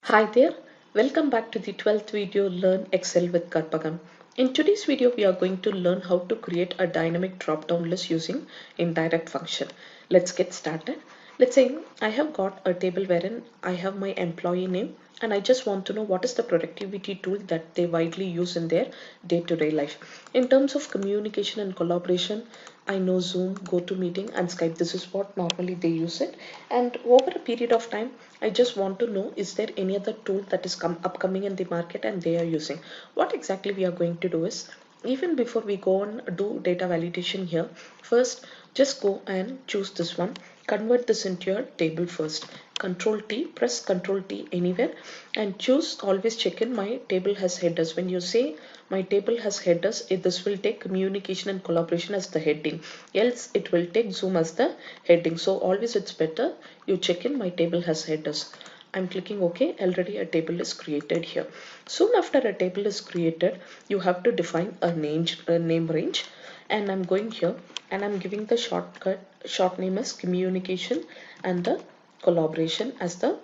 Hi there, welcome back to the 12th video Learn Excel with Karpagam. In today's video, we are going to learn how to create a dynamic drop-down list using indirect function. Let's get started. Let's say I have got a table wherein I have my employee name and I just want to know what is the productivity tool that they widely use in their day-to-day life. In terms of communication and collaboration, I know Zoom, GoToMeeting and Skype. This is what normally they use it. And over a period of time, I just want to know, is there any other tool that is upcoming in the market and they are using? What exactly we are going to do is, even before we go on do data validation here, first just go and choose this one. Convert this into your table first. Control T, press Control T anywhere and choose always check in my table has headers. When you say my table has headers, this will take communication and collaboration as the heading, else it will take Zoom as the heading. So always it's better you check in my table has headers. I'm clicking OK. Already a table is created here. Soon after a table is created, you have to define a name range. And I'm going here and I'm giving the short name as communication and the collaboration as the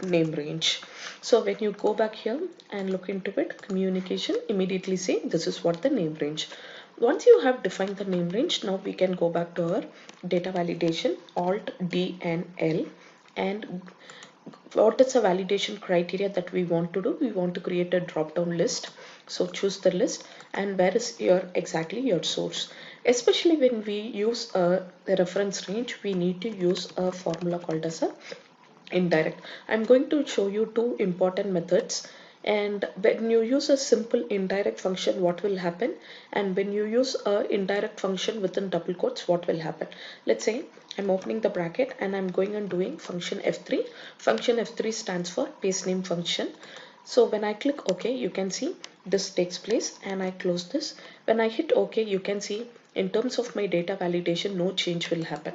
name range. So when you go back here and look into it, communication, immediately say this is what the name range. Once you have defined the name range, now we can go back to our data validation, Alt D and L, and what is the validation criteria that we want to do? We want to create a drop down list. So choose the list and where is your exactly your source. Especially when we use a reference range, we need to use a formula called as a indirect. I'm going to show you two important methods, and when you use a simple indirect function, what will happen, and when you use a indirect function within double quotes, what will happen. Let's say I'm opening the bracket and I'm going and doing function F3. Function F3 stands for base name function. So when I click OK, you can see this takes place and I close this. When I hit OK, you can see in terms of my data validation, no change will happen.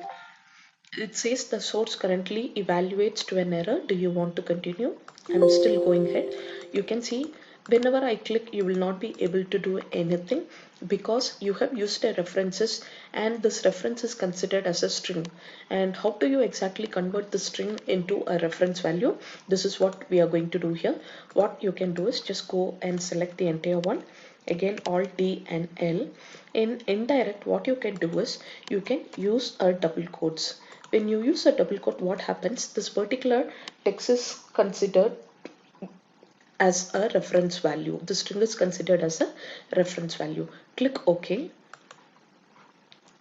It says the source currently evaluates to an error. Do you want to continue? I'm still going ahead. You can see whenever I click, you will not be able to do anything because you have used a references and this reference is considered as a string. And how do you exactly convert the string into a reference value? This is what we are going to do here. What you can do is just go and select the entire one. Again, Alt D and L. In indirect, what you can do is you can use a double quotes. When you use a double quote, what happens? This particular text is considered as a reference value. The string is considered as a reference value. Click OK.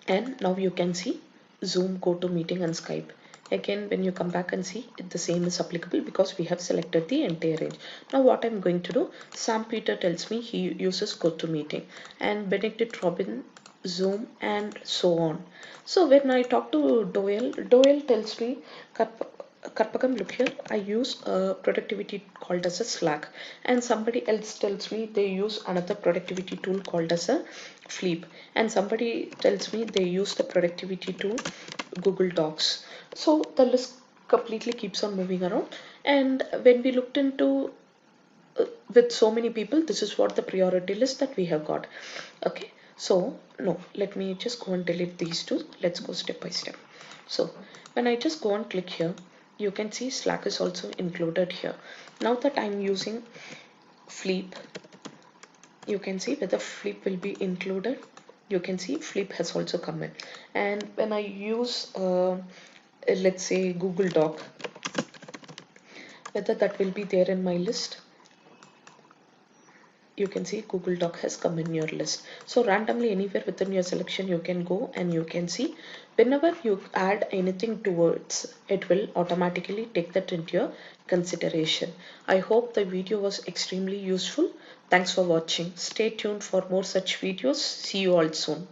And now you can see Zoom, GoToMeeting and Skype. Again, when you come back and see, the same is applicable because we have selected the entire range. Now what I'm going to do, Sam Peter tells me he uses GoToMeeting and Benedict Robin, Zoom and so on. So when I talk to Doyle tells me, Karpagam, look here, I use a productivity called as a Slack, and somebody else tells me they use another productivity tool called as a Fleep, and somebody tells me they use the productivity tool Google Docs. So the list completely keeps on moving around, and when we looked into with so many people, this is what the priority list that we have got. Okay, so no, let me just go and delete these two. Let's go step by step. So when I just go and click here, you can see Slack is also included here. Now that I'm using Fleep, you can see whether Fleep will be included. You can see Fleep has also come in. And when I use let's say Google Doc, whether that will be there in my list. You can see Google Doc has come in your list. So randomly anywhere within your selection you can go and you can see whenever you add anything towards it will automatically take that into your consideration. I hope the video was extremely useful. Thanks for watching. Stay tuned for more such videos. See you all soon.